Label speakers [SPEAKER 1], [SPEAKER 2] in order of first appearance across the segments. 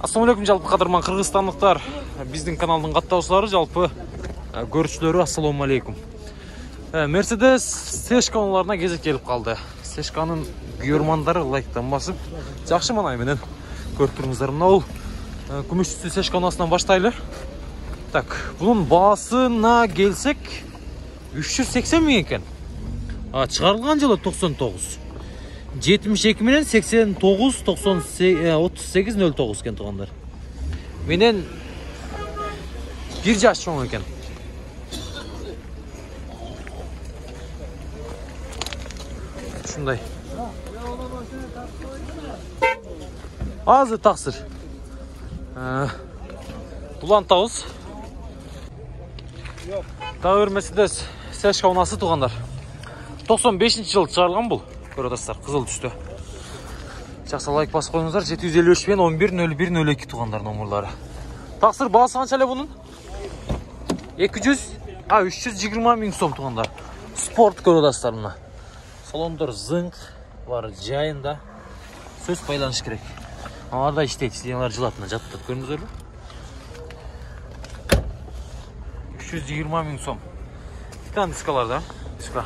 [SPEAKER 1] Ассалаумалейкум жалпы қадырман қырғызстандықтар, біздің каналдың қаттаушылары, жалпы көршілері ассалаумалейкум. Мерседес Сешканаларына кезек келіп қалды. Сешканың күйермандары лайктан басып, жақшы манай менен көріп тұрыңыздар. Мынау күміс түсті Сешканасынан баштайлы. Так, бұның басына келсек 380 мың екен. Шығарылған жылы 99. 72 менен 89 38 09 екен туғандар. Менен бір жас жоң екен. Шындай. Азы тақсыр. Бұлан тауыз. Тағы бір Мерседес Сешканасы туғандар. 95 жыл шығарылған бұл. Көрдастар, қызыл түсті. Жақсы лайк басып қойыңыздар. 753 пен 110102 туғандар номерлары. Тақсыр бағасы қанша әлі бұның? 320 мың сом туғандар. Спорт көрдастар мұна. Салондар зыңқ бар жайында. Сөз байланыш керек. Аларда іштейді, сиденлер жылатына жаттып көріңіздер бе? 320 мың сом. Титан дискаларда. Диска.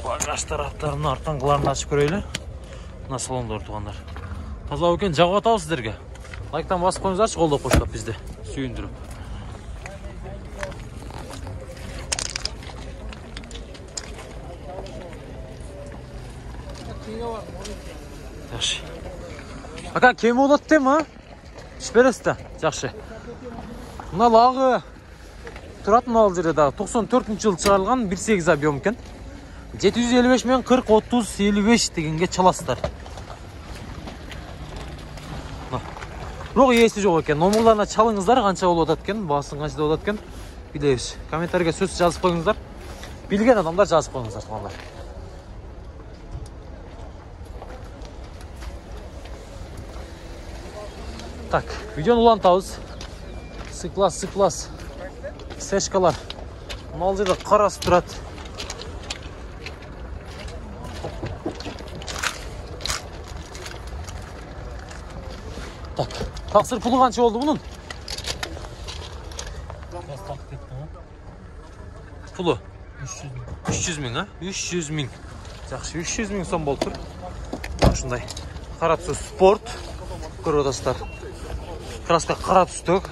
[SPEAKER 1] Багаж тараптарының артаңғыларын ашып көрейлі. Мына салондар туғандар. Таза өкен жауға тау сіздерге. Лайктан басып қойыңыздаршы, қолдап қоштап бізді сүйіндіріп. Жақшы. Ака, кем олады дем, а? Ішпересті, жақшы. Мына лағы тұратын ал жерде дағы 94 жыл шығарылған 1.8 объем екен. 755 мен 40-30-55 дегенге çalasыздар. Жоқ иесі жоқ екен. Номерларына çalыңыздар, қанша болып отады екен, басын қанша болып отады екен. Білейіз. Комментарийге сөз жазып қойыңыздар. Білген адамдар жазып қойыңыздар туғандар. Так, видеоны улантауыз. Сыклас. Сешкалар. Мал жерде қарасы тұрады. Так, тақсыр пұлы қанша болды бұның? Пұлы? 300 мың, а? 300 мың. Жақшы, 300 мың сом болып тұр. Шындай. Қара түсі спорт. Көрдастар. Краска қара түстік.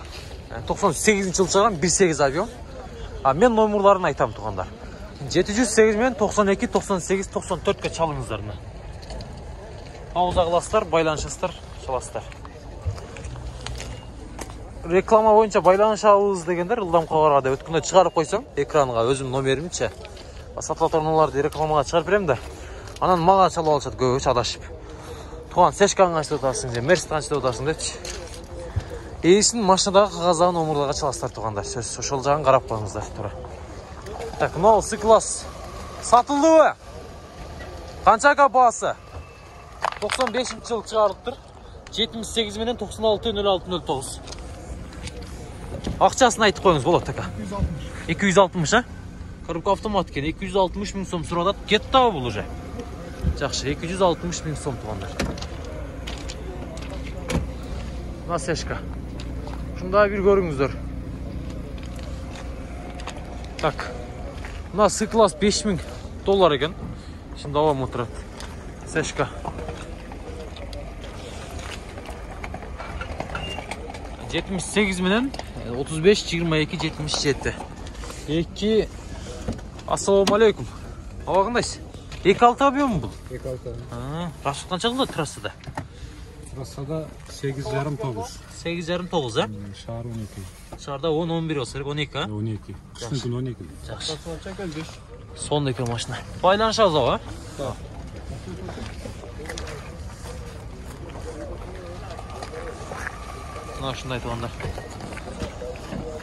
[SPEAKER 1] 98 жыл шығарған 1.8 объем. Мен номерларын айтам туғандар. 708 мен 92, 98, 94-ке çalыңыздарына. Ауыз ағыластар, байланышастар, шаластар. Реклама бойынша байланыш ауыз дегендер ылдам қоғарға да өткенде шығарып қойсам, экранға өзім номерімше. Сатылатырнуларды рекламаға шығарып берем де, анан маға чалып алышады көбөч адашып. Туған Сешканы қаншты отасың де, Мерс қаншты отасың дечі. Ейсін машинадағы қағаздағы номерларға çalастар туғандар. Сөз ошол жағын қарап қойыңыздар тура. Так, мынау С-класс. Сатылды бе? Қанша бағасы? 95 жыл шығарылып тұр. 78 менен 96-06-09. Ақшасын айтып қойыңыз болады така. 260, а? Коробка автомат екен. 260 мың сом сұрадат. Кетті ау бұл уже. Жақшы, 260 мың сом туғандар. Мына Сешка. Шында бір көріңіздер. Так. Мына С-класс 5 мың доллар екен. Шында авам отырады. Сешка. 78 менен 35-22-77. 2. Ассалаумалейкум. Ава қандайсыз? 2.6 объем бұл?
[SPEAKER 2] 2.6.
[SPEAKER 1] Расыл қанша қылды трассада?
[SPEAKER 2] Трассада 8,5-9.
[SPEAKER 1] 8,5-9, а?
[SPEAKER 2] Шаар 12.
[SPEAKER 1] Шаарда 10-11 болса керек, 12, а?
[SPEAKER 2] 12. Кыштын күн 12.
[SPEAKER 1] Жақсы. Сонда екен машина. Байланыш азау, а?
[SPEAKER 2] Да.
[SPEAKER 1] Мына шындай туғандар.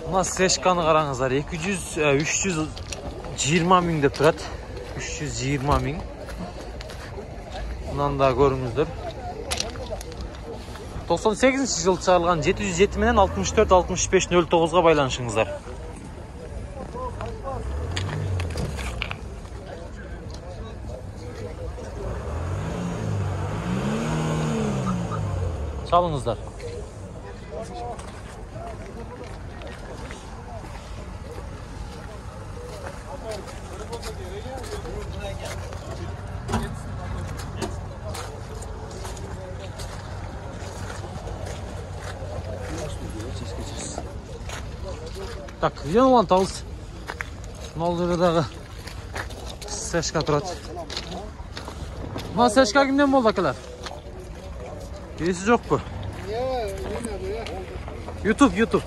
[SPEAKER 1] Мына Сешканы қараңыздар. 320 мың деп тұрады. 320 мың. Мынаны да көріңіздер. 98 жыл шығарылған 707 менен 64-65-09-ға байланышыңыздар. Çalыңızlar. Так, где он талс? Нолдырдағы сешка тұрады. Мына сешка кімден болды акалар? Есі жоқ қой. YouTube.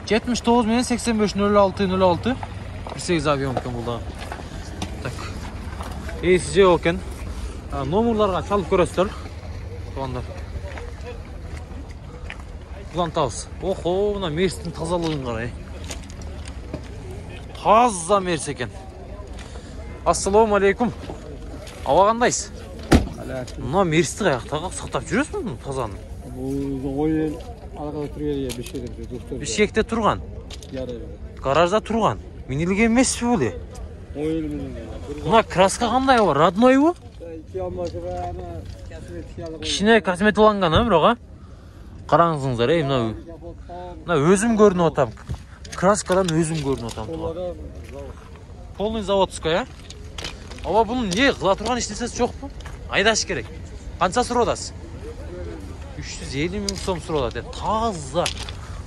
[SPEAKER 1] 79 мен 85 06 06 18 авион екен бұл дағы. Так. Есі жоқ екен. Номерларға салып көресіздер. Туғандар. Бұлан табыз. Охо, мына мерістің тазалығын қарай. Таза меріс екен. Ассаламу алейкум. Ауа қандайсыз? Мына мерісті қаяқтағы сақтап жүресің мұны тазаны?
[SPEAKER 2] Бұл ойын алғада тұрген бешкекте.
[SPEAKER 1] Бешкекте тұрған? Гаражда тұрған? Менеліге емес пе бұл? Мына краска қандай бар? Родной бұл? Кішіне косметоланған өмір қараңызыңыздар, мына өзім көрініп отам. Краскадан өзім көрініп отам. Полный заводская, Ава бұның не, қыла тұрған іштесесі жоқ бұл? Айдаш керек. Қанша сұродасы? 350 мың сом сұродады. Таза.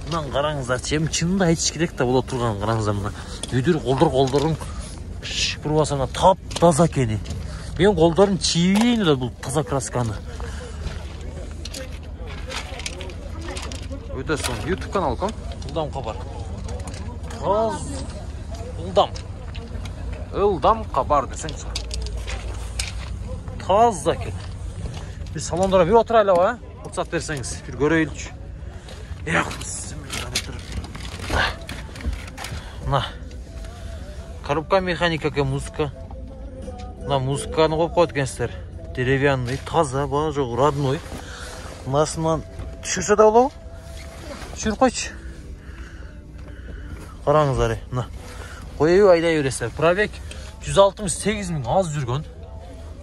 [SPEAKER 1] Мұнан қараңыздар, чымды айтыш керек та бұл отырған қараңыздар мұна. Өдір қолдырың бұрбасана тап таза кені. Мен қолдарын чиейін бұл таза красканы. Өте сон, YouTube канал ком? Ұлдам қабар. Ұлдам қабар десең шығар. Таза кен. Біз салондара бір отырайлы ба? Ұқсат берсеңіз, бір көрейілші. На. Коробка механика ке музыка. На музыканы қойып қойткенсіздер. Деревянный, таза, ба, жоқ, родной. Насынан түшірсе да олау? Түшір қойшы. Қараңыздар, на. Қойы айдай өресіздер. Пробег 168 мың аз жүрген.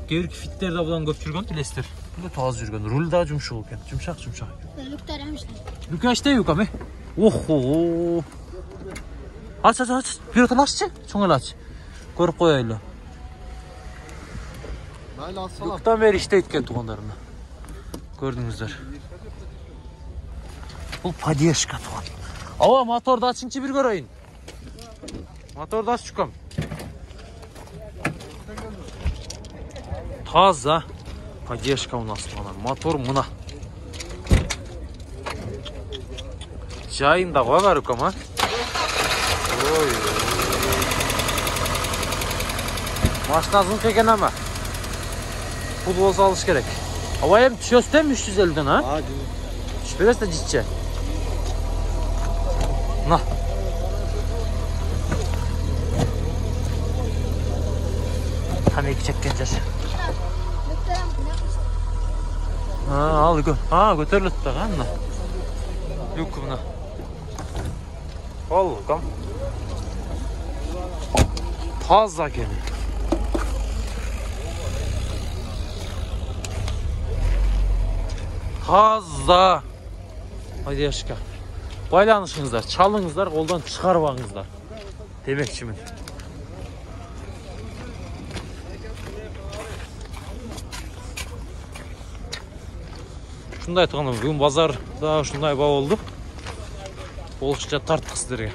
[SPEAKER 1] Кейбіркі фиттер да бұдан көп жүрген, білесіздер. Бұл да аз жүрген. Руль да жұмшық екен. Жұмшақ.
[SPEAKER 3] Люктар әмішлер.
[SPEAKER 1] Люк аштай юк, аме? Охо. Ач. Bir oturlaşçı. Çoğun aç. Көріп қойайлы. Люктан бері іште еткен туғандарына. Көрдіңіздер. Бұл поддержка туған. Ава, моторды açınca bir göreyін. Motorda aç çıkam. Taza. Поддержка у нас. Мотор мына. Жайында ғой бар үкім, а? Ой. Машиназын кеген ама. Бұл болса алыш керек. Авайым түсөстем 350-ден, а? Түшпегесті жетші. На. Хамеки чеккен жаш. Ал үкі. Көтерлітті ғанна. Люк мұна. Ал үкім. Таза кені. Таза. Поддержка. Байланышыңыздар, çalыңыздар, қолдан шығарбаңыздар. Демекшімін. Шундай айтқаным, бүгін базарда шундай ба болды. Болышча тарттық сіздерге.